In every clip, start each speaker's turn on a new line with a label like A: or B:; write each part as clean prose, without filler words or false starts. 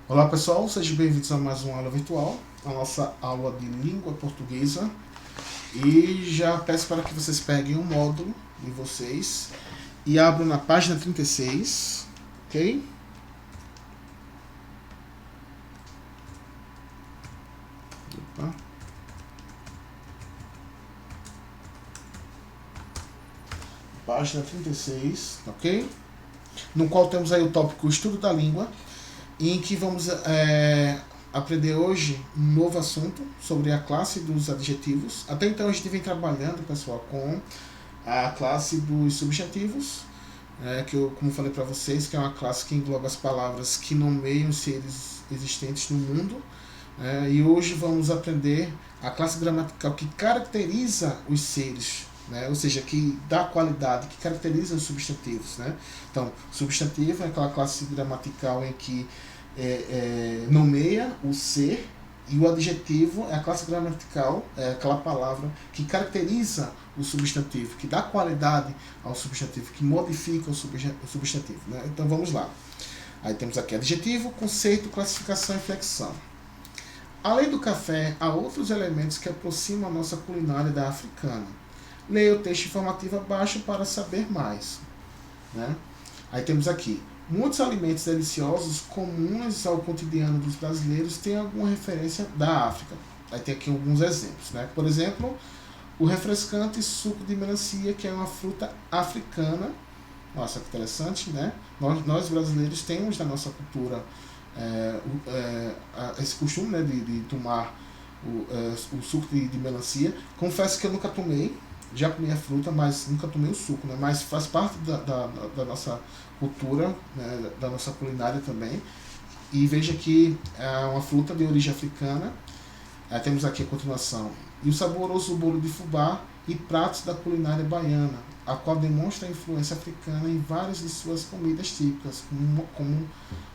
A: Olá pessoal, sejam bem-vindos a mais uma aula virtual, a nossa aula de língua portuguesa. E já peço para que vocês peguem um módulo de vocês e abram na página 36, ok? Opa. Página 36, ok? No qual temos aí o tópico Estudo da Língua, em que vamos aprender hoje um novo assunto sobre a classe dos adjetivos. Até então a gente vem trabalhando, pessoal, com a classe dos substantivos, que eu, como falei para vocês, que é uma classe que engloba as palavras que nomeiam seres existentes no mundo. E hoje vamos aprender a classe gramatical que caracteriza os seres, né? Ou seja, que dá qualidade, que caracteriza os substantivos. Né? Então, substantivo é aquela classe gramatical em que nomeia o ser, e o adjetivo é a classe gramatical, é aquela palavra que caracteriza o substantivo, que dá qualidade ao substantivo, que modifica o substantivo. Né? Então vamos lá. Aí temos aqui adjetivo, conceito, classificação e flexão. Além do café, há outros elementos que aproximam a nossa culinária da africana. Leia o texto informativo abaixo para saber mais. Né? Aí temos aqui, muitos alimentos deliciosos comuns ao cotidiano dos brasileiros têm alguma referência da África. Aí tem aqui alguns exemplos. Né? Por exemplo, o refrescante suco de melancia, que é uma fruta africana. Nossa, que interessante, né? Nós brasileiros temos na nossa cultura esse costume, né, de tomar o suco de melancia. Confesso que eu nunca tomei, já comi a fruta, mas nunca tomei o suco, né? Mas faz parte da nossa cultura, né, da nossa culinária também. E veja que é uma fruta de origem africana. Temos aqui a continuação. E o saboroso bolo de fubá e pratos da culinária baiana, a qual demonstra a influência africana em várias de suas comidas típicas, como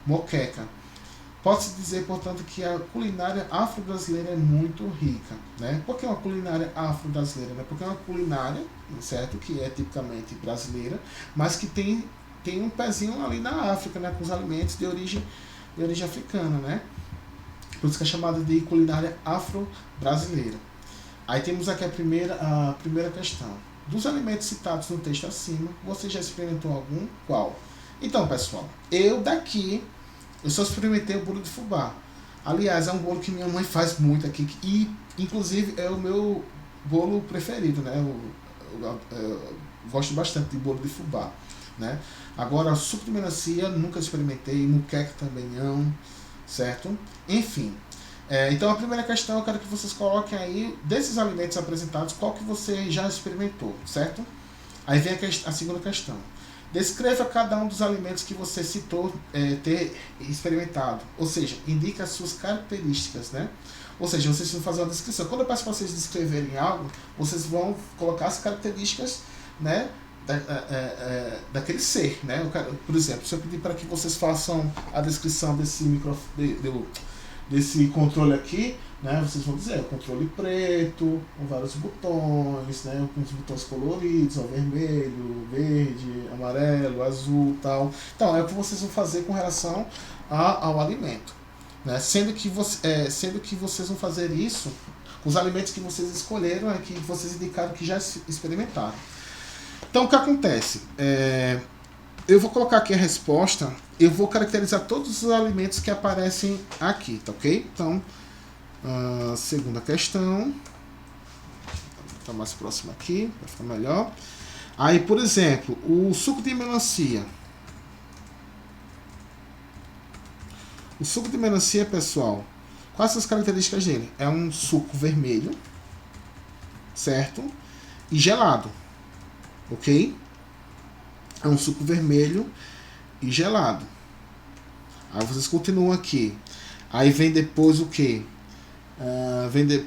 A: moqueca. Pode-se dizer, portanto, que a culinária afro-brasileira é muito rica. Né? Por que uma culinária afro-brasileira? Né? Porque é uma culinária, certo, que é tipicamente brasileira, mas que tem um pezinho ali na África, né? Com os alimentos de origem africana. Né? Por isso que é chamada de culinária afro-brasileira. Aí temos aqui a primeira questão. Dos alimentos citados no texto acima, você já experimentou algum? Qual? Então, pessoal, eu só experimentei o bolo de fubá. Aliás, é um bolo que minha mãe faz muito aqui. E, inclusive, é o meu bolo preferido, né? Eu gosto bastante de bolo de fubá. Né? Agora, suco de melancia, nunca experimentei. Muqueca também não. Certo? Enfim. Então, a primeira questão, eu quero que vocês coloquem aí, desses alimentos apresentados, qual que você já experimentou. Certo? Aí vem a segunda questão. Descreva cada um dos alimentos que você citou ter experimentado. Ou seja, indique as suas características, né? Ou seja, vocês vão fazer uma descrição. Quando eu peço para vocês descreverem algo, vocês vão colocar as características, né, daquele ser, né? Por exemplo, se eu pedir para que vocês façam a descrição desse controle aqui, né, vocês vão dizer, o controle preto, com vários botões, né, com os botões coloridos, ó, vermelho, verde, amarelo, azul, tal. Então, é o que vocês vão fazer com relação ao alimento. Né, sendo que vocês vão fazer isso com os alimentos que vocês escolheram, que vocês indicaram que já experimentaram. Então, o que acontece? Eu vou colocar aqui a resposta, eu vou caracterizar todos os alimentos que aparecem aqui, tá ok? Então, segunda questão, vou ficar mais próximo aqui, para ficar melhor. Aí, por exemplo, o suco de melancia. O suco de melancia, pessoal, quais são as características dele? É um suco vermelho, certo? E gelado, ok? É um suco vermelho e gelado. Aí vocês continuam aqui. Aí vem depois o que?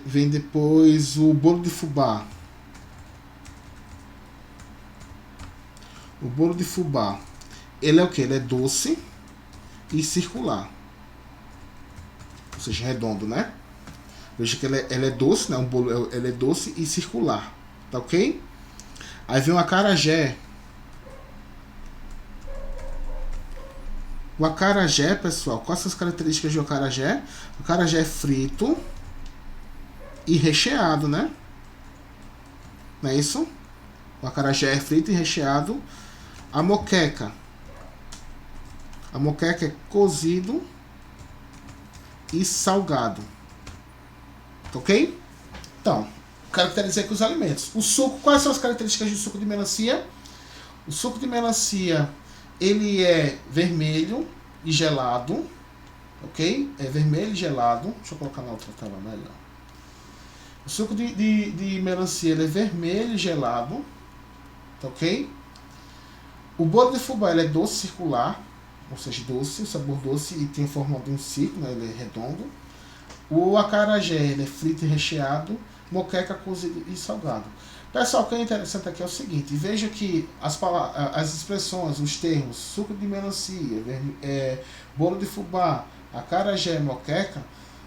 A: Vem depois o bolo de fubá. O bolo de fubá, ele é o que? Ele é doce e circular. Ou seja, redondo, né? Veja que ele é doce, né? Ele é doce e circular. Tá ok? Aí vem o acarajé. O acarajé, pessoal, quais são as características do acarajé? O acarajé é frito e recheado, né? Não é isso? O acarajé é frito e recheado. A moqueca. A moqueca é cozido e salgado. Ok? Então, caracterizei aqui os alimentos. O suco, quais são as características do suco de melancia? O suco de melancia, ele é vermelho e gelado. Ok? É vermelho e gelado. Deixa eu colocar na outra tela melhor. O suco de melancia, ele é vermelho e gelado. Ok? O bolo de fubá, ele é doce circular. Ou seja, doce, sabor doce e tem forma de um círculo, né? Ele é redondo. O acarajé, ele é frito e recheado. Moqueca, cozido e salgado. Pessoal, o que é interessante aqui é o seguinte, veja que as expressões, os termos suco de melancia, bolo de fubá, acarajé, moqueca,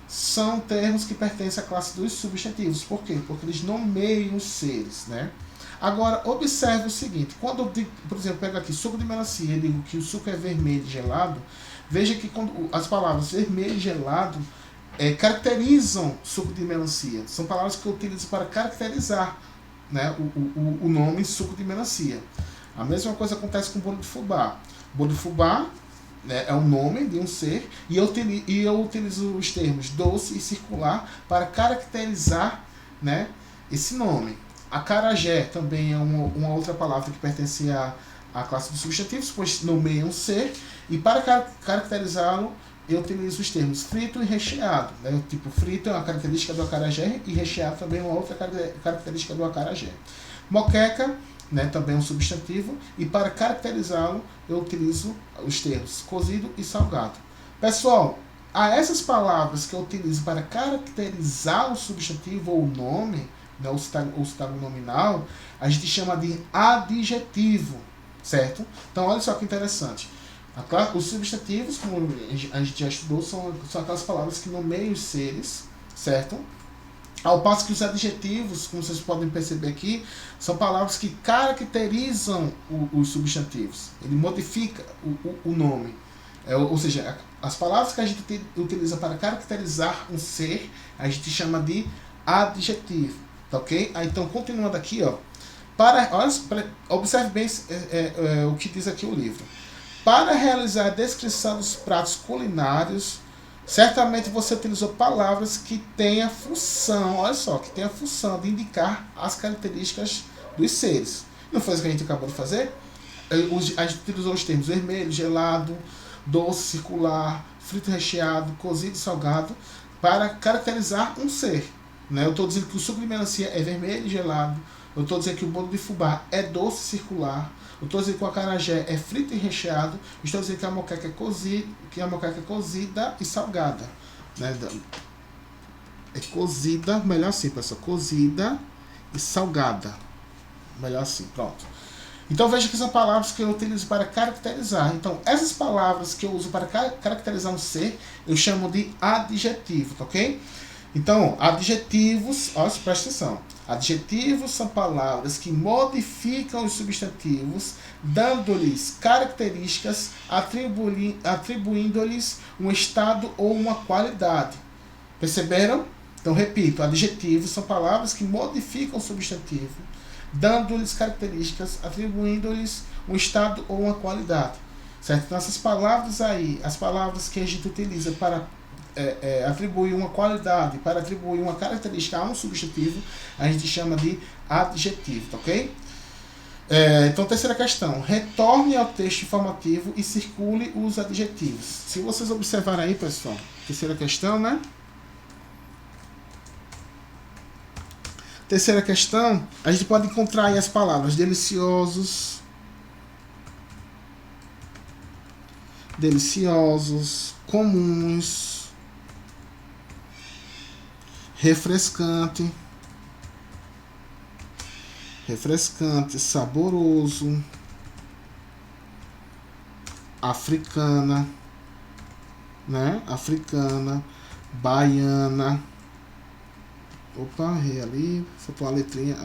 A: são termos que pertencem à classe dos substantivos. Por quê? Porque eles nomeiam os seres, né? Agora, observe o seguinte, quando eu digo, por exemplo, pego aqui suco de melancia e digo que o suco é vermelho e gelado, veja que quando as palavras vermelho e gelado caracterizam suco de melancia. São palavras que eu utilizo para caracterizar, né, o nome suco de melancia. A mesma coisa acontece com o bolo de fubá. Bolo de fubá, né, é o nome de um ser e eu utilizo os termos doce e circular para caracterizar, né, esse nome. Acarajé também é uma outra palavra que pertence à classe dos substantivos, pois nomeia um ser, e para caracterizá-lo eu utilizo os termos frito e recheado. Né? Tipo, frito é uma característica do acarajé e recheado também é uma outra característica do acarajé. Moqueca, né, também é um substantivo, e para caracterizá-lo eu utilizo os termos cozido e salgado. Pessoal, a essas palavras que eu utilizo para caracterizar o substantivo ou o nome, né, o síntagma nominal, a gente chama de adjetivo, certo? Então, olha só que interessante. Os substantivos, como a gente já estudou, são aquelas palavras que nomeiam os seres, certo? Ao passo que os adjetivos, como vocês podem perceber aqui, são palavras que caracterizam os substantivos. Ele modifica o nome. Ou seja, as palavras que a gente utiliza para caracterizar um ser, a gente chama de adjetivo. Tá ok? Então, continuando aqui, ó. Observe bem o que diz aqui o livro. Para realizar a descrição dos pratos culinários, certamente você utilizou palavras que têm a função, olha só, que têm a função de indicar as características dos seres. Não foi isso que a gente acabou de fazer? A gente utilizou os termos vermelho, gelado, doce, circular, frito recheado, cozido e salgado para caracterizar um ser. Né? Eu estou dizendo que o suco de melancia é vermelho e gelado. Eu estou dizendo que o bolo de fubá é doce circular. Eu estou dizendo que o acarajé é frito e recheado. Estou dizendo que a moqueca é cozida e salgada. Né? É cozida, melhor assim, pessoal. Cozida e salgada. Melhor assim, pronto. Então veja que são palavras que eu utilizo para caracterizar. Então, essas palavras que eu uso para caracterizar um ser, eu chamo de adjetivo, tá ok? Então, adjetivos, ó, presta atenção. Adjetivos são palavras que modificam os substantivos, dando-lhes características, atribuindo-lhes um estado ou uma qualidade. Perceberam? Então, repito, adjetivos são palavras que modificam o substantivo, dando-lhes características, atribuindo-lhes um estado ou uma qualidade. Certo? Então, essas palavras aí, as palavras que a gente utiliza para atribuir uma qualidade, para atribuir uma característica a um substantivo, a gente chama de adjetivo, tá ok? Então, terceira questão. Retorne ao texto informativo e circule os adjetivos. Se vocês observarem aí, pessoal, terceira questão, né? Terceira questão, a gente pode encontrar aí as palavras deliciosos, comuns, refrescante, saboroso, africana, né? Africana, baiana. Opa, errei ali, faltou uma letrinha,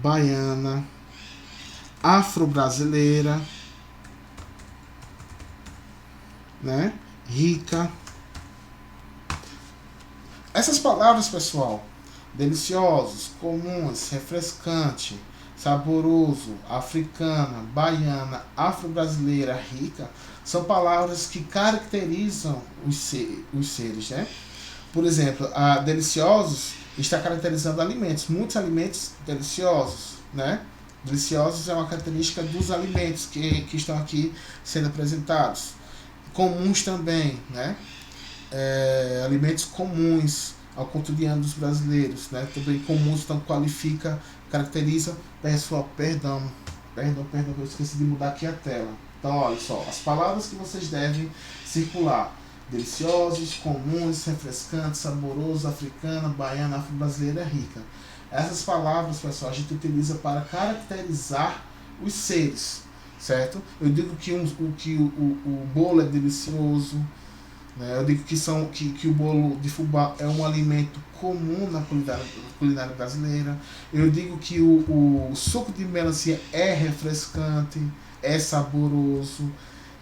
A: baiana, afro-brasileira, né? Rica. Essas palavras, pessoal, deliciosos, comuns, refrescante, saboroso, africana, baiana, afro-brasileira, rica, são palavras que caracterizam os seres, né? Por exemplo, a deliciosos está caracterizando alimentos, muitos alimentos deliciosos, né? Deliciosos é uma característica dos alimentos que estão aqui sendo apresentados. Comuns também, né? Alimentos comuns ao cotidiano dos brasileiros, né? Também comuns, então qualifica, caracteriza. Pessoal, perdão, eu esqueci de mudar aqui a tela. Então, olha só, as palavras que vocês devem circular: deliciosos, comuns, refrescantes, saboroso, africana, baiana, afro-brasileira, rica. Essas palavras, pessoal, a gente utiliza para caracterizar os seres, certo? Eu digo que o bolo é delicioso, né? Eu digo que o bolo de fubá é um alimento comum na culinária brasileira. Eu digo que o suco de melancia é refrescante, é saboroso,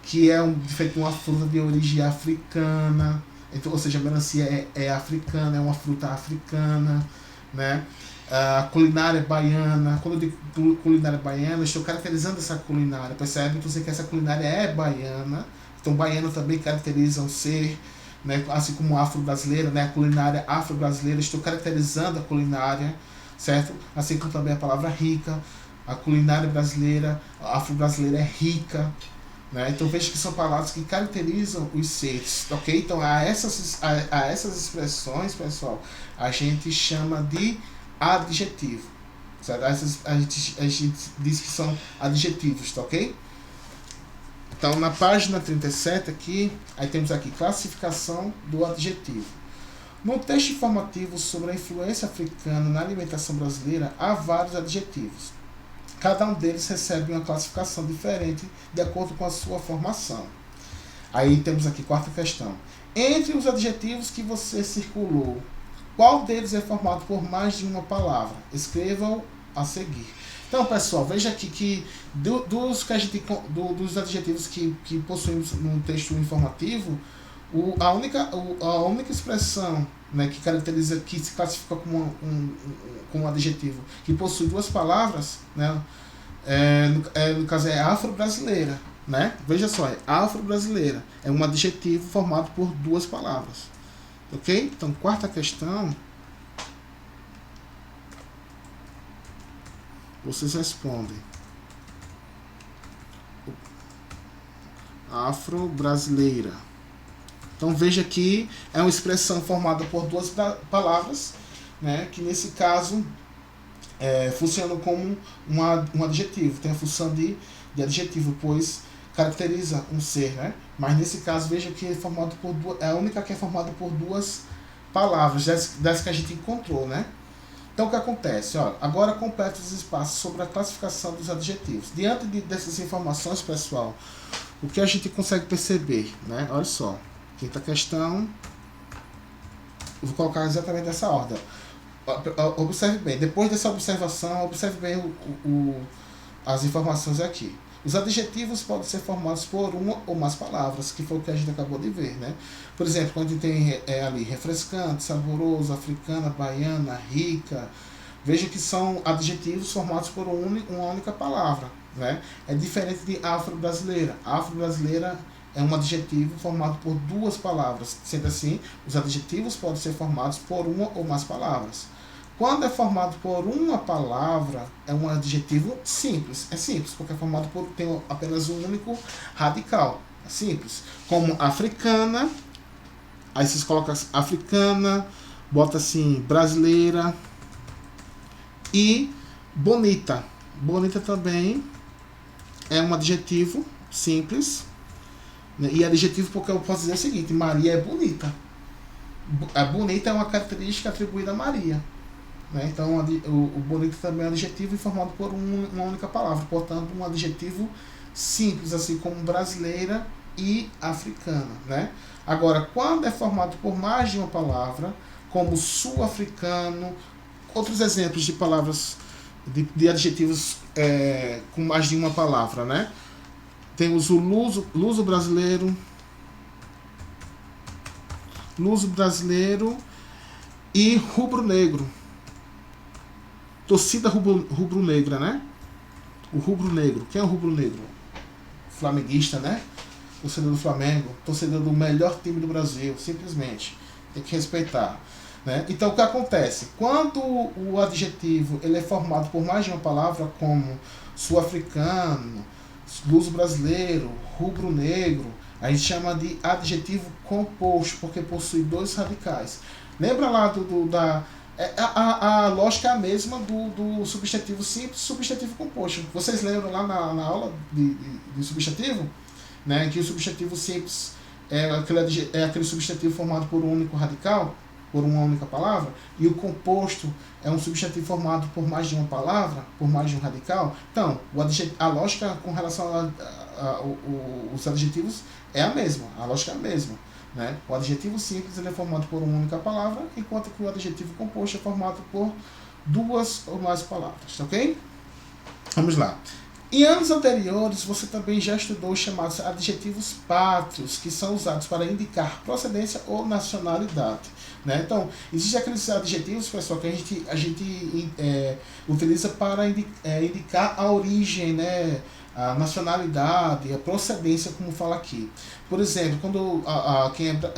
A: que é feito uma fruta de origem africana. Então, ou seja, a melancia é africana, é uma fruta africana, né? A culinária baiana, quando eu digo culinária baiana, eu estou caracterizando essa culinária, percebe? Então, que essa culinária é baiana. Então, baiano também caracteriza o ser, né? Assim como afro-brasileira, né? A culinária afro-brasileira, estou caracterizando a culinária, certo? Assim como também a palavra rica, a culinária brasileira, a afro-brasileira é rica, né? Então veja que são palavras que caracterizam os seres, ok? Então a essas expressões, pessoal, a gente chama de adjetivo, certo? A gente diz que são adjetivos, tá ok? Então, na página 37 aqui, aí temos aqui classificação do adjetivo. No texto informativo sobre a influência africana na alimentação brasileira, há vários adjetivos. Cada um deles recebe uma classificação diferente de acordo com a sua formação. Aí temos aqui quarta questão. Entre os adjetivos que você circulou, qual deles é formado por mais de uma palavra? Escreva-o a seguir. Então, pessoal, veja aqui que dos adjetivos que possuímos no texto informativo, a única expressão, né, que caracteriza, que se classifica como um adjetivo, que possui duas palavras, né, no caso é afro-brasileira, né? Veja só, é afro-brasileira, é um adjetivo formado por duas palavras, ok? Então, quarta questão, vocês respondem: afro-brasileira. Então veja que é uma expressão formada por duas palavras, né, que nesse caso funciona como um adjetivo, tem a função de adjetivo, pois caracteriza um ser, né? Mas nesse caso veja que é formado por é a única que é formada por duas palavras, das que a gente encontrou, né? Então o que acontece? Olha, agora completa os espaços sobre a classificação dos adjetivos. Diante dessas informações, pessoal, o que a gente consegue perceber, né? Olha só, quinta questão, eu vou colocar exatamente dessa ordem. Observe bem, depois dessa observação, observe bem as informações aqui. Os adjetivos podem ser formados por uma ou mais palavras, que foi o que a gente acabou de ver, né? Por exemplo, quando a gente tem ali refrescante, saboroso, africana, baiana, rica, veja que são adjetivos formados por uma única palavra, né? É diferente de afro-brasileira. Afro-brasileira é um adjetivo formado por duas palavras. Sendo assim, os adjetivos podem ser formados por uma ou mais palavras. Quando é formado por uma palavra, é um adjetivo simples. É simples, porque é formado por tem apenas um único radical. É simples. Como africana, aí vocês colocam africana, bota assim, brasileira. E bonita. Bonita também é um adjetivo simples. E adjetivo porque eu posso dizer o seguinte: Maria é bonita. A bonita é uma característica atribuída a Maria. Né? Então, o bonito também é um adjetivo formado por uma única palavra, portanto, um adjetivo simples, assim como brasileira e africana. Né? Agora, quando é formado por mais de uma palavra, como sul-africano, outros exemplos de palavras de adjetivos com mais de uma palavra, né? Temos o luso brasileiro e rubro-negro. Torcida rubro-negra, né? O rubro-negro. Quem é o rubro-negro? Flamenguista, né? Torcedor do Flamengo, torcedor do melhor time do Brasil, simplesmente. Tem que respeitar. Né? Então, o que acontece? Quando o adjetivo ele é formado por mais de uma palavra, como sul-africano, luso-brasileiro, rubro-negro, a gente chama de adjetivo composto, porque possui dois radicais. Lembra lá a lógica é a mesma do substantivo simples e substantivo composto. Vocês lembram lá na aula de substantivo? Né, que o substantivo simples é aquele substantivo formado por um único radical, por uma única palavra, e o composto é um substantivo formado por mais de uma palavra, por mais de um radical. Então, a lógica com relação aos adjetivos é a mesma, a lógica é a mesma. Né? O adjetivo simples ele é formado por uma única palavra, enquanto que o adjetivo composto é formado por duas ou mais palavras, ok? Vamos lá. Em anos anteriores, você também já estudou os chamados adjetivos pátrios, que são usados para indicar procedência ou nacionalidade. Né? Então, existem aqueles adjetivos, pessoal, que a gente utiliza para indicar a origem, né? A nacionalidade, a procedência, como fala aqui. Por exemplo, quando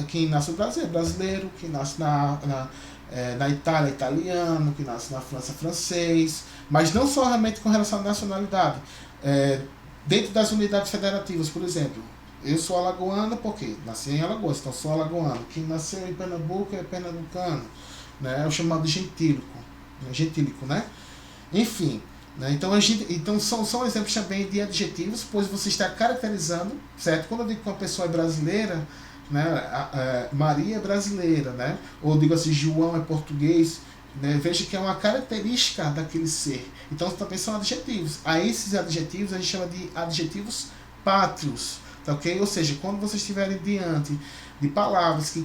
A: quem nasce no Brasil é brasileiro, quem nasce na Itália, italiano, que nasce na França, francês, mas não só realmente com relação à nacionalidade. Dentro das unidades federativas, por exemplo, eu sou alagoano porque nasci em Alagoas, então sou alagoano. Quem nasceu em Pernambuco é pernambucano, né? É o chamado gentílico, né? Enfim, né? Então são exemplos também de adjetivos, pois você está caracterizando, certo? Quando eu digo que uma pessoa é brasileira, né? Maria é brasileira, né? Ou digo assim, João é português, né? Veja que é uma característica daquele ser. Então também são adjetivos. A esses adjetivos a gente chama de adjetivos pátrios, tá, ok? Ou seja, quando vocês estiverem diante de palavras que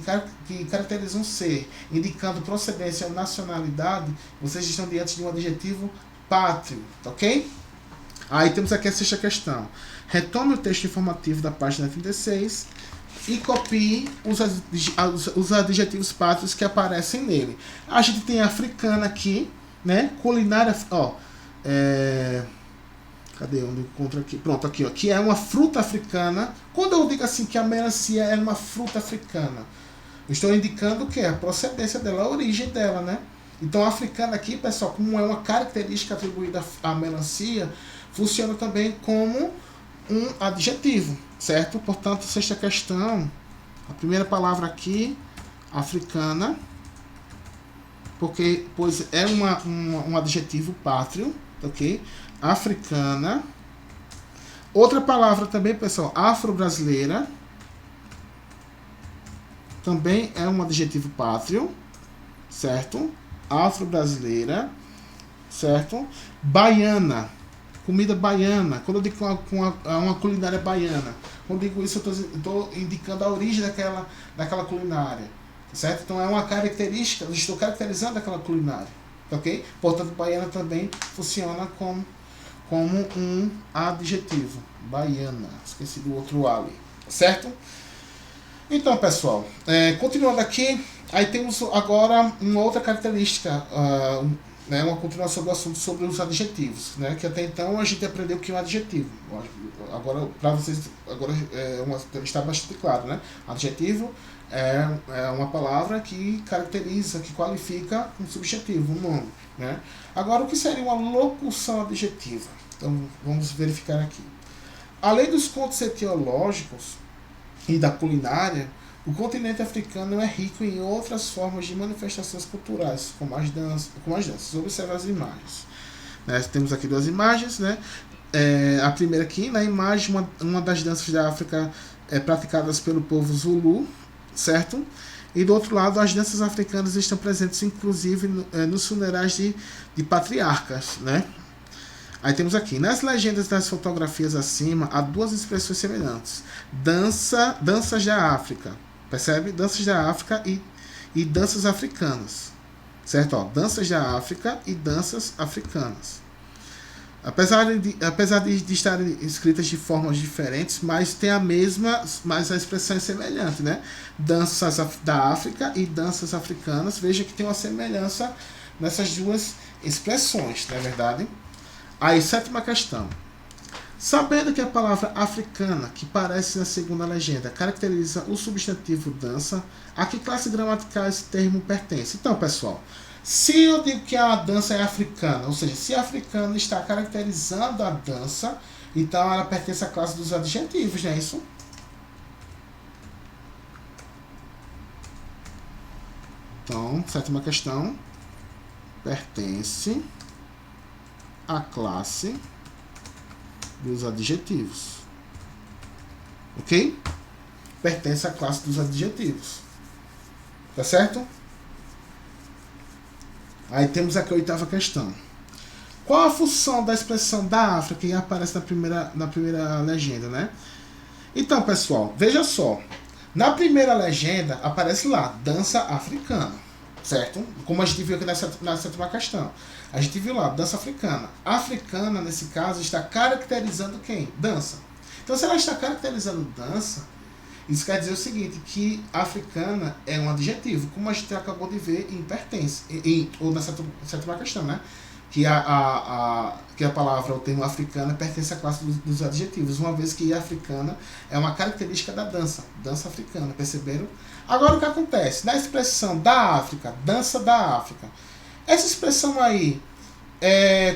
A: caracterizam um ser, indicando procedência ou nacionalidade, vocês estão diante de um adjetivo pátrio, tá, ok? Aí temos aqui a sexta questão. Retome o texto informativo da página 36 e copie os adjetivos pátrios que aparecem nele. A gente tem africana aqui, né? Culinária, ó. Cadê? Onde eu encontro aqui? Pronto, aqui, ó. Que é uma fruta africana. Quando eu digo assim que a melancia é uma fruta africana, eu estou indicando o que? A procedência dela, a origem dela, né? Então, a africana aqui, pessoal, como é uma característica atribuída à melancia, funciona também como um adjetivo, certo? Portanto, sexta questão, a primeira palavra aqui, africana, pois é um adjetivo pátrio, ok? Africana. Outra palavra também, pessoal, afro-brasileira, também é um adjetivo pátrio, certo? Afro-brasileira, certo? Baiana, comida baiana. Quando eu digo uma culinária baiana, quando eu digo isso, eu estou indicando a origem daquela culinária, certo? Então é uma característica, eu estou caracterizando aquela culinária, ok? Portanto, baiana também funciona como um adjetivo. Baiana, esqueci do outro ali, certo? Então, pessoal, continuando aqui, aí temos agora uma outra característica, né, uma continuação do assunto sobre os adjetivos, né, que até então a gente aprendeu que é um adjetivo. Agora, para vocês, está bastante claro, né? Adjetivo é uma palavra que caracteriza, que qualifica um substantivo, um nome, né? Agora, o que seria uma locução adjetiva? Então, vamos verificar aqui. Além dos contos etiológicos e da culinária, o continente africano é rico em outras formas de manifestações culturais, como as danças. Observe as imagens. Temos aqui duas imagens, né? A primeira aqui, na imagem, uma das danças da África praticadas pelo povo Zulu, certo? E do outro lado, as danças africanas estão presentes, inclusive, nos funerais de patriarcas, né? Aí temos aqui, nas legendas das fotografias acima, há duas expressões semelhantes. Danças da África. Percebe? Danças da África e danças africanas. Certo? Ó, danças da África e danças africanas. Apesar de estarem escritas de formas diferentes, mas tem a mesma, mas a expressão é semelhante, né? Danças da África e danças africanas. Veja que tem uma semelhança nessas duas expressões, não é verdade? Aí, sétima questão. Sabendo que a palavra africana, que aparece na segunda legenda, caracteriza o substantivo dança, a que classe gramatical esse termo pertence? Então, pessoal, se eu digo que a dança é africana, ou seja, se a africana está caracterizando a dança, então ela pertence à classe dos adjetivos, não é isso? Então, sétima questão, pertence à classe dos adjetivos. Ok? Pertence à classe dos adjetivos. Tá certo? Aí temos aqui a oitava questão. Qual a função da expressão da África que aparece na primeira legenda, né? Então, pessoal, veja só. Na primeira legenda aparece lá, dança africana, certo? Como a gente viu aqui na sétima questão. A gente viu lá, dança africana. Africana, nesse caso, está caracterizando quem? Dança. Então, se ela está caracterizando dança, isso quer dizer o seguinte, que africana é um adjetivo, como a gente acabou de ver em pertence, ou na sétima questão, né? Que que a palavra, o termo africana, pertence à classe dos adjetivos, uma vez que africana é uma característica da dança africana, perceberam? Agora o que acontece? Na expressão da África, dança da África, essa expressão aí,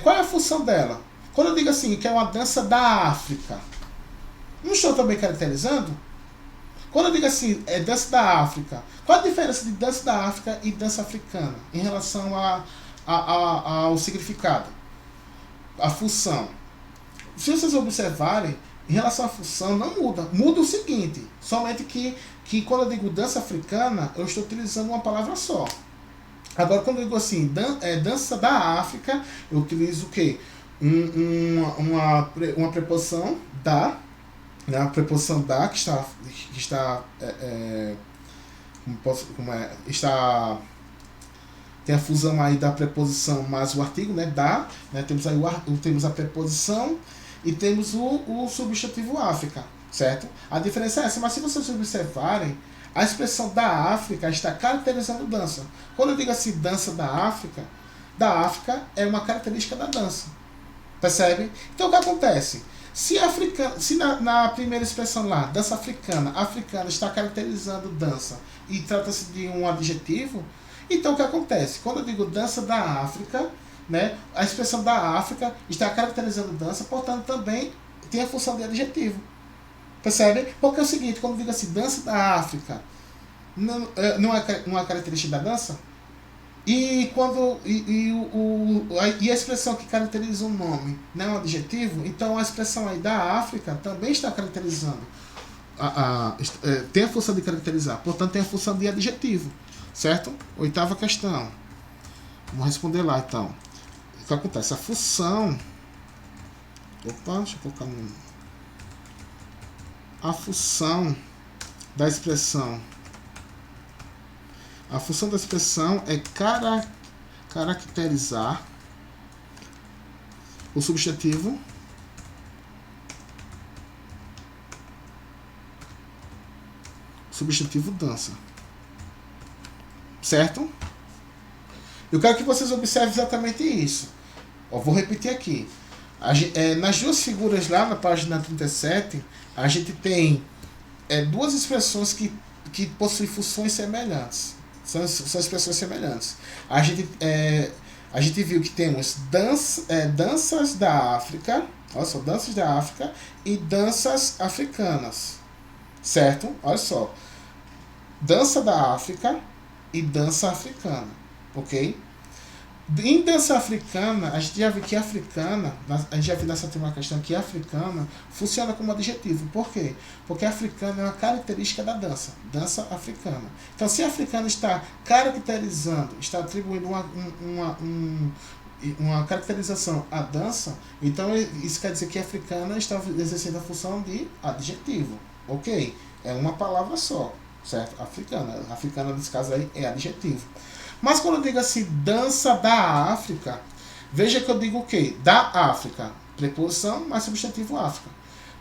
A: qual é a função dela? Quando eu digo assim, que é uma dança da África, não estou também caracterizando? Quando eu digo assim, é dança da África, qual a diferença de dança da África e dança africana em relação ao significado? A função. Se vocês observarem, em relação à função, não muda. Muda o seguinte, somente que quando eu digo dança africana, eu estou utilizando uma palavra só. Agora, quando eu digo assim, dança da África, eu utilizo o quê? Uma preposição da, né? A preposição da que está tem a fusão aí da preposição mais o artigo, né? Da, né? Temos aí temos a preposição e temos o substantivo África, certo? A diferença é essa, mas se vocês observarem, a expressão da África está caracterizando dança. Quando eu digo assim, dança da África é uma característica da dança. Percebe? Então o que acontece? Se na primeira expressão lá, dança africana está caracterizando dança e trata-se de um adjetivo, então o que acontece? Quando eu digo dança da África, né, a expressão da África está caracterizando dança, portanto também tem a função de adjetivo. Percebe? Porque é o seguinte, quando eu digo assim, dança da África, não é uma característica da dança? E a expressão que caracteriza um nome não é um adjetivo, então a expressão aí da África também está caracterizando. Tem a função de caracterizar, portanto tem a função de adjetivo. Certo? Oitava questão. Vamos responder lá então. O que acontece? A função. Opa, deixa eu colocar no. A função da expressão. A função da expressão é caracterizar o substantivo dança. Certo? Eu quero que vocês observem exatamente isso. Vou repetir aqui. Nas duas figuras lá na página 37, a gente tem duas expressões que possuem funções semelhantes. São expressões semelhantes. A gente viu que temos danças da África, olha só, danças da África e danças africanas. Certo? Olha só. Dança da África e dança africana, ok? Em dança africana, a gente já viu que africana, a gente já viu nessa última questão que africana funciona como adjetivo. Por quê? Porque africana é uma característica da dança africana. Então, se a africana está caracterizando, está atribuindo uma caracterização à dança, então isso quer dizer que a africana está exercendo a função de adjetivo, ok? É uma palavra só. Certo? Africana nesse caso aí é adjetivo. Mas quando eu digo assim, dança da África, Veja que eu digo o quê? Da África. Preposição mais substantivo África.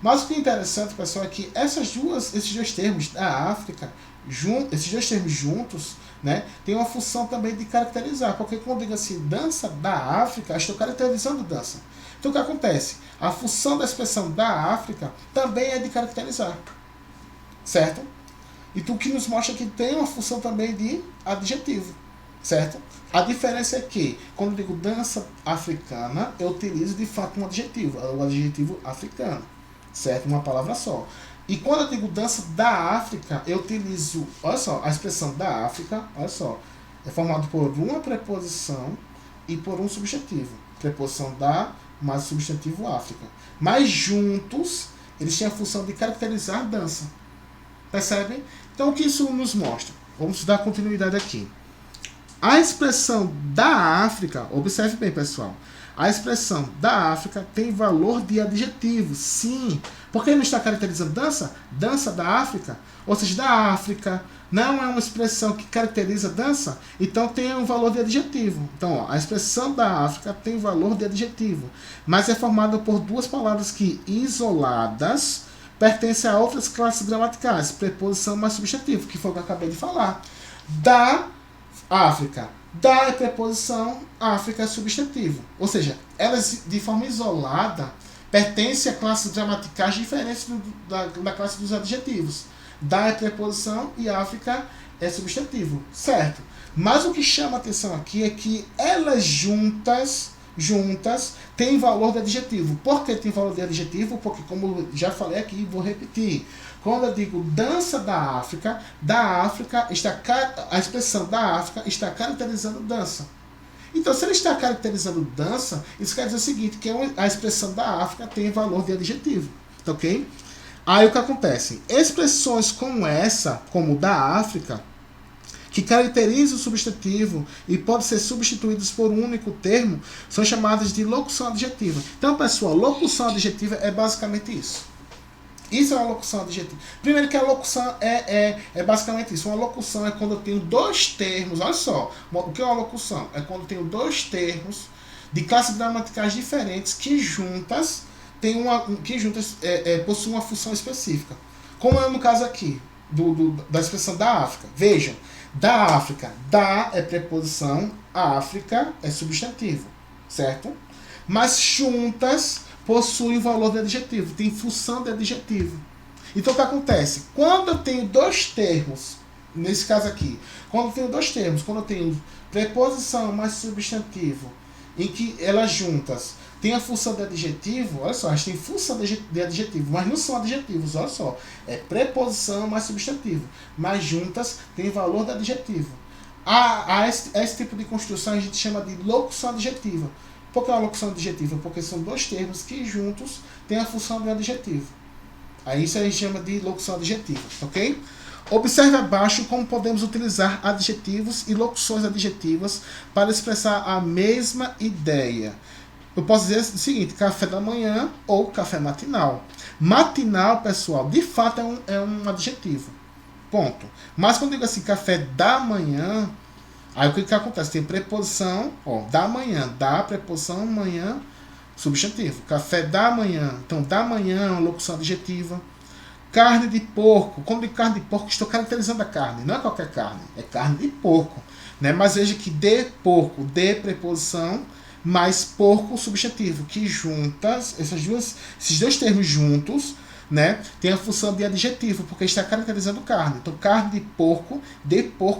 A: Mas o que é interessante, pessoal, é que esses dois termos da África, esses dois termos juntos, né, tem uma função também de caracterizar. Porque quando eu digo assim, dança da África, eu estou caracterizando dança. Então o que acontece? A função da expressão da África também é de caracterizar. Certo? Então o que nos mostra que tem uma função também de adjetivo. Certo? A diferença é que, quando eu digo dança africana, eu utilizo de fato um adjetivo, o adjetivo africano. Certo? Uma palavra só. E quando eu digo dança da África, eu utilizo, olha só, a expressão da África, olha só, é formado por uma preposição e por um substantivo. Preposição da mais substantivo África. Mas juntos, eles têm a função de caracterizar dança. Percebem? Então, o que isso nos mostra? Vamos dar continuidade aqui. A expressão da África, observe bem, pessoal. A expressão da África tem valor de adjetivo, sim. Por que não está caracterizando dança? Dança da África. Ou seja, da África não é uma expressão que caracteriza dança, então tem um valor de adjetivo. Então, ó, a expressão da África tem valor de adjetivo, mas é formada por duas palavras que, isoladas, pertencem a outras classes gramaticais, preposição mais substantivo, que foi o que eu acabei de falar. Da África. Da é preposição, África é substantivo. Ou seja, elas de forma isolada pertencem a classes gramaticais diferentes da classe dos adjetivos. Da é preposição e África é substantivo. Certo? Mas o que chama a atenção aqui é que elas juntas têm valor de adjetivo. Por que tem valor de adjetivo? Porque, como eu já falei aqui, vou repetir. Quando eu digo dança da África a expressão da África está caracterizando dança. Então, se ele está caracterizando dança, isso quer dizer o seguinte, que a expressão da África tem valor de adjetivo. Ok? Aí o que acontece? Expressões como essa, como da África, que caracterizam o substantivo e podem ser substituídos por um único termo, são chamadas de locução adjetiva. Então, pessoal, locução adjetiva é basicamente isso. Isso é uma locução adjetiva. Primeiro que a locução é basicamente isso. Uma locução é quando eu tenho dois termos. Olha só, o que é uma locução? É quando eu tenho dois termos de classes gramaticais diferentes que juntas possuem uma função específica. Como é no caso aqui, da expressão da África. Vejam, da África, da é preposição, África é substantivo. Certo? Mas juntas possui valor de adjetivo, tem função de adjetivo. Então o que acontece? Quando eu tenho dois termos, nesse caso aqui, quando eu tenho preposição mais substantivo, em que elas juntas têm a função de adjetivo, olha só, elas têm função de adjetivo, mas não são adjetivos, olha só, é preposição mais substantivo, mas juntas têm valor de adjetivo. Esse tipo de construção a gente chama de locução adjetiva. Por que é uma locução adjetiva? Porque são dois termos que juntos têm a função de adjetivo. Aí isso a gente chama de locução adjetiva, ok? Observe abaixo como podemos utilizar adjetivos e locuções adjetivas para expressar a mesma ideia. Eu posso dizer o seguinte, café da manhã ou café matinal. Matinal, pessoal, de fato é um adjetivo. Ponto. Mas quando eu digo assim, café da manhã, aí o que acontece? Tem preposição, ó, da manhã, da preposição, manhã, substantivo. Café da manhã, então da manhã é uma locução adjetiva. Carne de porco, quando digo carne de porco, estou caracterizando a carne, não é qualquer carne, é carne de porco. Né? Mas veja que de porco, de preposição, mais porco substantivo, que juntas, esses dois termos juntos, né, tem a função de adjetivo, porque está caracterizando carne. Então, carne de porco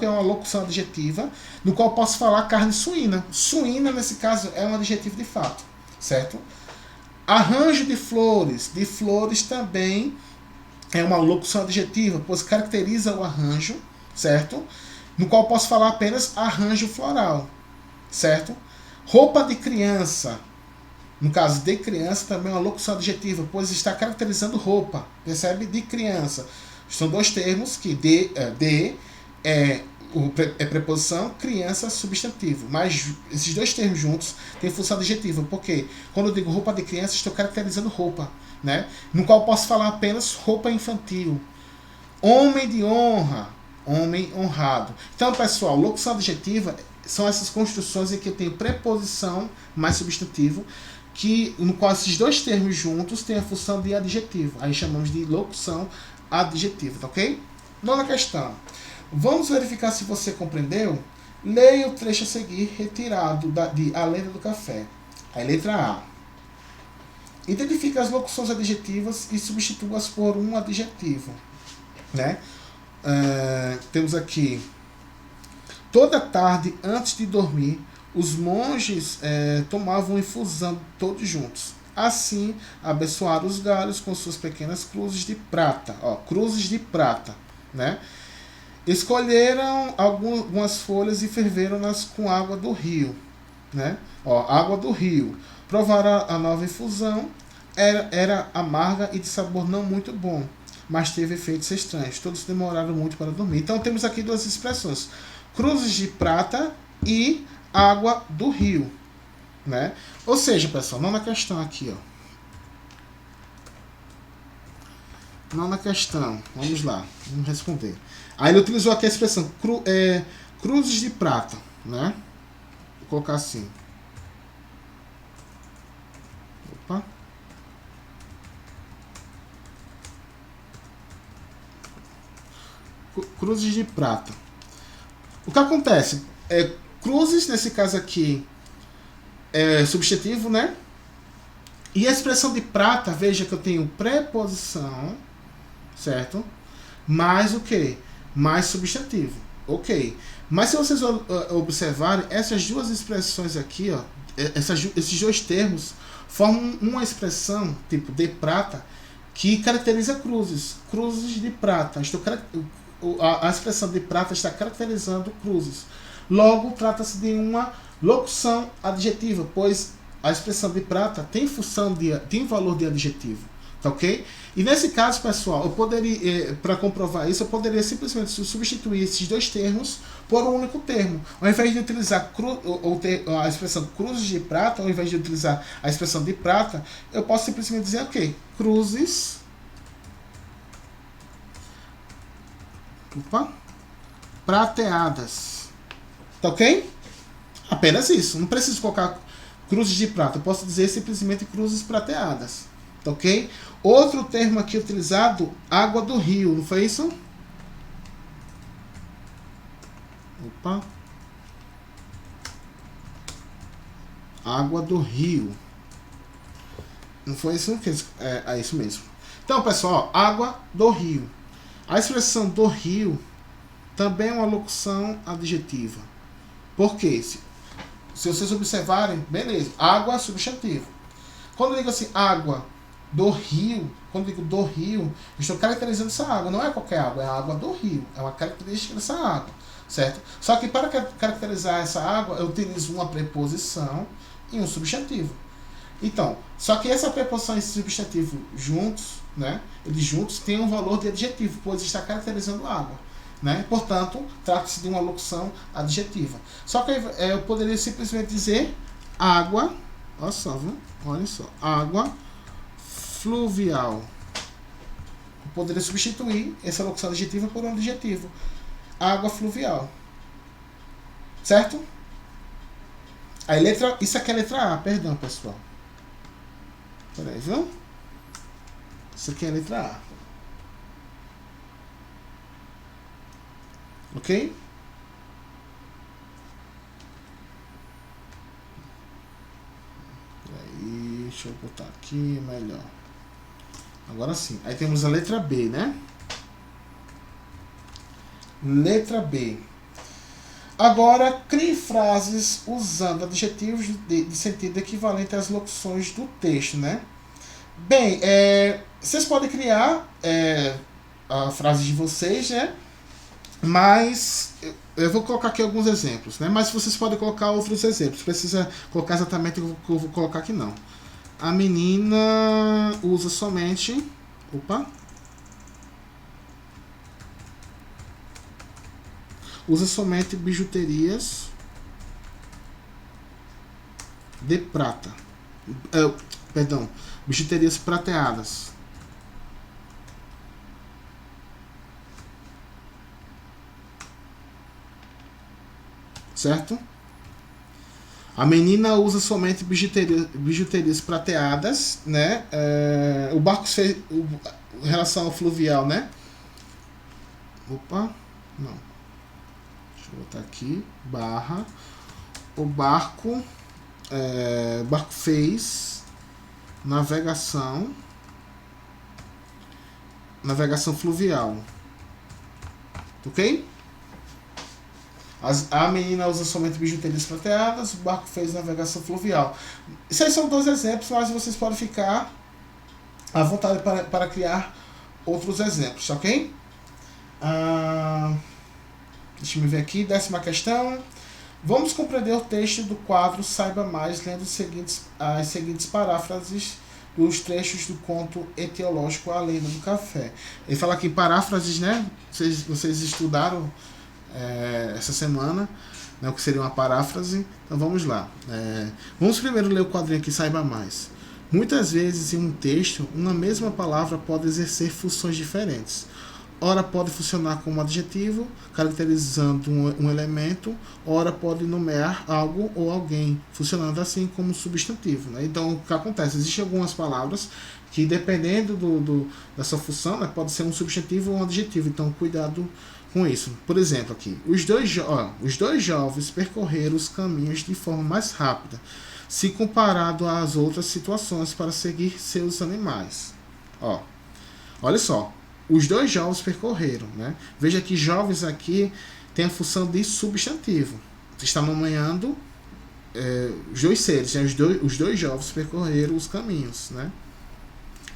A: é uma locução adjetiva, no qual eu posso falar carne suína. Suína, nesse caso, é um adjetivo de fato, certo? Arranjo de flores também é uma locução adjetiva, pois caracteriza o arranjo, certo? No qual eu posso falar apenas arranjo floral, certo? Roupa de criança, no caso de criança, também é uma locução adjetiva, pois está caracterizando roupa, percebe? De criança. São dois termos que é preposição, criança, substantivo. Mas esses dois termos juntos têm função adjetiva, porque quando eu digo roupa de criança, estou caracterizando roupa, né? No qual posso falar apenas roupa infantil. Homem de honra, homem honrado. Então, pessoal, locução adjetiva são essas construções em que eu tenho preposição mais substantivo, no qual esses dois termos juntos têm a função de adjetivo. Aí chamamos de locução adjetiva, tá ok? Nona questão. Vamos verificar se você compreendeu? Leia o trecho a seguir retirado de A Lenda do Café. Aí, letra A. Identifica as locuções adjetivas e substitua-as por um adjetivo. Né? Temos aqui: toda tarde, antes de dormir, os monges tomavam infusão todos juntos. Assim, abençoaram os galhos com suas pequenas cruzes de prata. Ó, cruzes de prata. Né? Escolheram algumas folhas e ferveram-nas com água do rio. Né? Ó, água do rio. Provaram a nova infusão. Era amarga e de sabor não muito bom, mas teve efeitos estranhos. Todos demoraram muito para dormir. Então temos aqui duas expressões: cruzes de prata e água do rio. Né? Ou seja, pessoal, nona questão aqui. Ó. Nona questão. Vamos lá. Vamos responder. Aí ele utilizou aqui a expressão cruzes de prata. Né? Vou colocar assim. Opa. Cruzes de prata. O que acontece? Cruzes, nesse caso aqui, é substantivo, né? E a expressão de prata, veja que eu tenho preposição, certo? Mais o quê? Mais substantivo. Ok. Mas se vocês observarem, essas duas expressões aqui, ó, esses dois termos, formam uma expressão, tipo de prata, que caracteriza cruzes. Cruzes de prata. A expressão de prata está caracterizando cruzes. Logo, trata-se de uma locução adjetiva, pois a expressão de prata tem tem valor de adjetivo. Tá ok? E nesse caso, pessoal, eu poderia, para comprovar isso, eu poderia simplesmente substituir esses dois termos por um único termo. Ao invés de utilizar a expressão cruzes de prata, ao invés de utilizar a expressão de prata, eu posso simplesmente dizer, ok, cruzes prateadas. Tá ok? Apenas isso. Não preciso colocar cruzes de prata. Eu posso dizer simplesmente cruzes prateadas. Tá ok? Outro termo aqui utilizado, água do rio. Não foi isso? Opa. Água do rio. Não foi isso? É isso mesmo. Então, pessoal, água do rio. A expressão do rio também é uma locução adjetiva. Por quê? Se vocês observarem, beleza, água substantivo. Quando eu digo assim, água do rio, quando eu digo do rio, eu estou caracterizando essa água. Não é qualquer água, é a água do rio. É uma característica dessa água, certo? Só que para caracterizar essa água, eu utilizo uma preposição e um substantivo. Então, só que essa preposição e esse substantivo juntos, né? Eles juntos têm um valor de adjetivo, pois está caracterizando a água. Né? Portanto, trata-se de uma locução adjetiva. Só que eu poderia simplesmente dizer água, olha só, água fluvial. Eu poderia substituir essa locução adjetiva por um adjetivo. Água fluvial. Certo? Aí isso aqui é a letra A, perdão, pessoal. Peraí, viu? Isso aqui é a letra A. Ok? Aí, deixa eu botar aqui melhor. Agora sim. Aí temos a letra B, né? Letra B. Agora, crie frases usando adjetivos de sentido equivalente às locuções do texto, né? Bem, vocês podem criar a frase de vocês, né? Mas eu vou colocar aqui alguns exemplos, né? Mas vocês podem colocar outros exemplos. Precisa colocar exatamente o que eu vou colocar aqui, não. A menina usa somente... Usa somente bijuterias de prata. Perdão, bijuterias prateadas. Certo? A menina usa somente bijuterias prateadas, né? O barco fez em relação ao fluvial, né? Opa, não. Deixa eu botar aqui, barra. O barco fez navegação fluvial, ok? A menina usa somente bijuterias prateadas, o barco fez navegação fluvial. Esses são 2 exemplos, mas vocês podem ficar à vontade para criar outros exemplos, ok? Deixa eu ver aqui, 10ª questão. Vamos compreender o texto do quadro Saiba Mais, lendo as seguintes paráfrases dos trechos do conto etiológico A Lenda do Café. Ele fala aqui paráfrases, né? Vocês estudaram essa semana, né, o que seria uma paráfrase. Então vamos lá. Vamos primeiro ler o quadrinho aqui, Saiba Mais. Muitas vezes em um texto, uma mesma palavra pode exercer funções diferentes. Ora pode funcionar como adjetivo, caracterizando um elemento, ora pode nomear algo ou alguém, funcionando assim como substantivo, né? Então, o que acontece? Existem algumas palavras que, dependendo da sua função, né, pode ser um substantivo ou um adjetivo. Então, cuidado com isso. Por exemplo, aqui, os dois jovens percorreram os caminhos de forma mais rápida, se comparado às outras situações para seguir seus animais. Olha só. Os 2 jovens percorreram, né? Veja que jovens aqui tem a função de substantivo. Está nomeando os 2 seres, né? Os dois jovens percorreram os caminhos, né?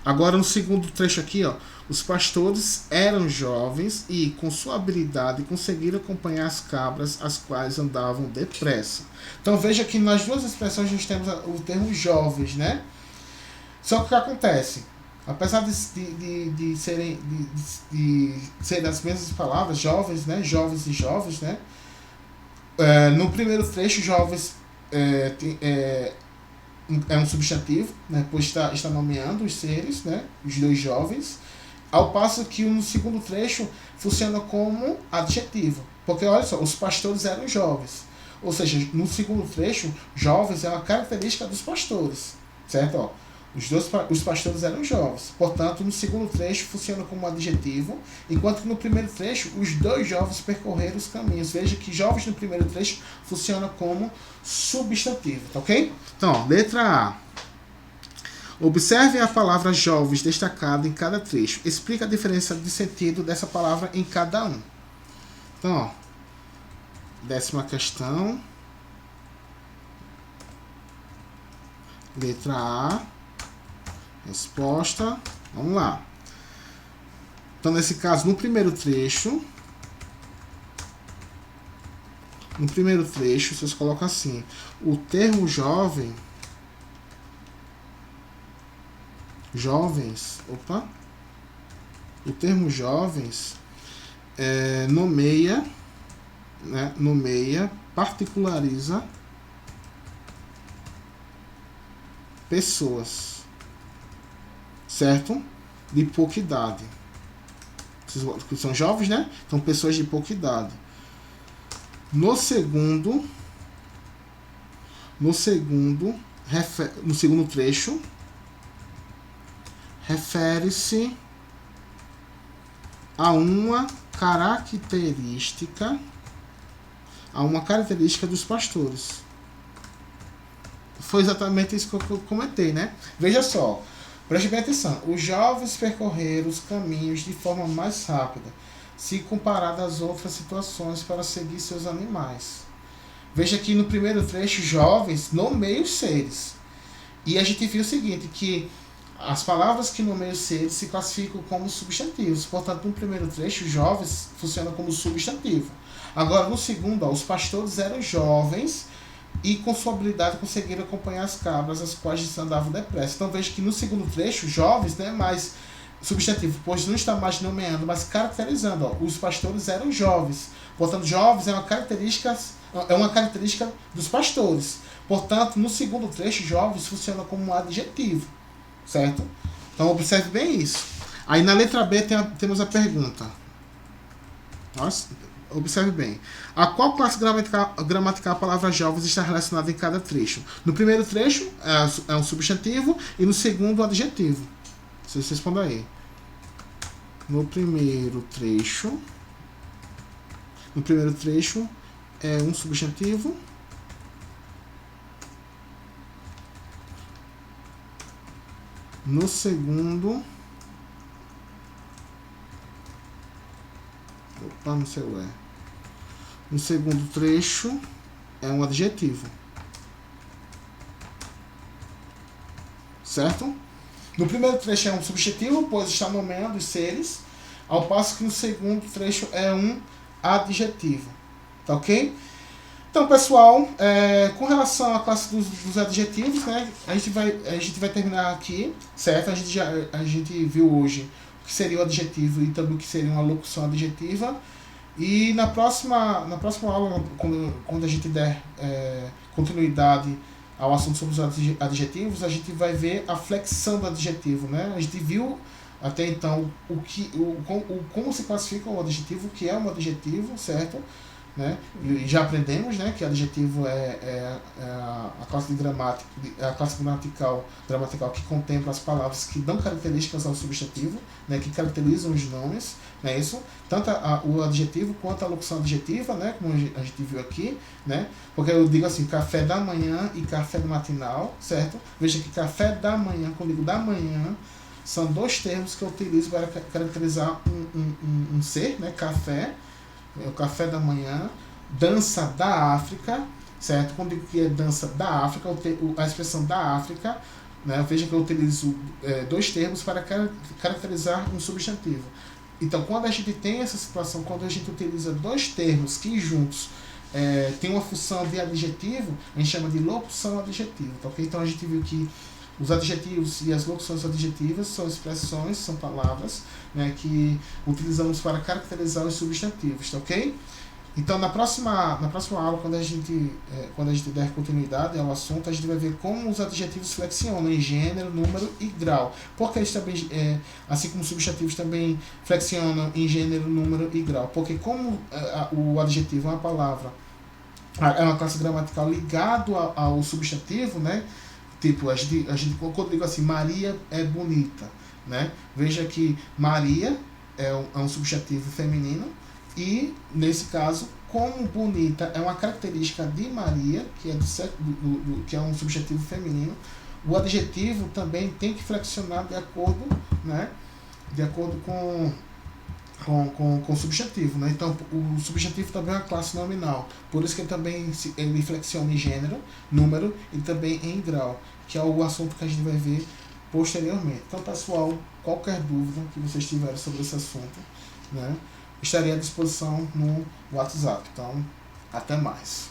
A: Agora, no segundo trecho aqui, os pastores eram jovens e, com sua habilidade, conseguiram acompanhar as cabras, as quais andavam depressa. Então, veja que nas 2 expressões nós temos o termo jovens, né? Só que o que acontece? Apesar de serem as mesmas palavras, jovens, né? Jovens e jovens, né? No primeiro trecho, jovens é um substantivo, né? Pois está nomeando os seres, né? Os 2 jovens. Ao passo que no segundo trecho funciona como adjetivo. Porque, olha só, os pastores eram jovens. Ou seja, no segundo trecho, jovens é uma característica dos pastores. Certo? Os pastores eram jovens. Portanto, no segundo trecho funciona como adjetivo, enquanto que no primeiro trecho os 2 jovens percorreram os caminhos. Veja que jovens no primeiro trecho funciona como substantivo, tá ok? Então, letra A. Observe a palavra jovens destacada em cada trecho. Explica a diferença de sentido dessa palavra em cada um. Então, 10ª questão. Letra A. Resposta. Vamos lá. Então, nesse caso, no primeiro trecho, vocês colocam assim: o termo jovens, o termo jovens nomeia, né, particulariza pessoas, certo? De pouca idade. São jovens, né? Então, pessoas de pouca idade. No segundo trecho, refere-se a uma característica dos pastores. Foi exatamente isso que eu comentei, né? Veja só, preste bem atenção. Os jovens percorreram os caminhos de forma mais rápida, se comparado às outras situações para seguir seus animais. Veja que no primeiro trecho, jovens nomeiam os seres. E a gente viu o seguinte, que as palavras que nomeiam os seres se classificam como substantivos. Portanto, no primeiro trecho, jovens funciona como substantivo. Agora, no segundo, os pastores eram jovens e, com sua habilidade, conseguiram acompanhar as cabras, as quais andavam depressa. Então, veja que no segundo trecho, jovens não é mais substantivo, pois não está mais nomeando, mas caracterizando. Os pastores eram jovens. Portanto, jovens é uma característica dos pastores. Portanto, no segundo trecho, jovens funciona como um adjetivo. Certo? Então, observe bem isso. Aí, na letra B, temos a pergunta. Nossa, Observe bem. A qual classe gramatical a palavra jovens está relacionada em cada trecho? No primeiro trecho é um substantivo e no segundo um adjetivo. Vocês respondam aí. No primeiro trecho é um substantivo. No segundo... Opa, no seu é. No segundo trecho é um adjetivo. Certo? No primeiro trecho é um substantivo, pois está nomeando os seres, ao passo que no segundo trecho é um adjetivo. Tá ok? Então, pessoal, com relação à classe dos adjetivos, né, a gente vai terminar aqui, certo? A gente viu hoje o que seria o adjetivo e também o que seria uma locução adjetiva. E na próxima aula, quando a gente der continuidade ao assunto sobre os adjetivos, a gente vai ver a flexão do adjetivo, né? A gente viu até então como se classifica o adjetivo, o que é um adjetivo, certo? Né? E já aprendemos, né, que adjetivo é a classe gramatical que contempla as palavras que dão características ao substantivo, né, que caracterizam os nomes, não é isso? Tanto o adjetivo quanto a locução adjetiva, né, como a gente viu aqui, né? Porque eu digo assim, café da manhã e café matinal, certo? Veja que café da manhã, quando eu digo da manhã, são dois termos que eu utilizo para caracterizar um ser, né, café, o café da manhã, dança da África, certo? Quando digo que é dança da África, a expressão da África, né? Veja que eu utilizo dois termos para caracterizar um substantivo. Então, quando a gente tem essa situação, quando a gente utiliza dois termos que juntos têm uma função de adjetivo, a gente chama de locução adjetiva, tá ok? Então, a gente viu que os adjetivos e as locuções adjetivas são expressões, são palavras, né, que utilizamos para caracterizar os substantivos, tá ok? Então, na próxima aula, quando a gente der continuidade ao assunto, a gente vai ver como os adjetivos flexionam em gênero, número e grau. Porque eles também, assim como os substantivos também flexionam em gênero, número e grau. Porque como o adjetivo é uma palavra, é uma classe gramatical ligado ao substantivo, né? Tipo, a gente quando eu digo assim, Maria é bonita, né? Veja que Maria é um substantivo feminino e, nesse caso, como bonita é uma característica de Maria, que é, que é um substantivo feminino, o adjetivo também tem que flexionar de acordo, né? De acordo com o substantivo, né? Então, o substantivo também é uma classe nominal, por isso que ele flexiona em gênero, número e também em grau, que é o assunto que a gente vai ver posteriormente. Então, pessoal, qualquer dúvida que vocês tiverem sobre esse assunto, né, estarei à disposição no WhatsApp. Então, até mais.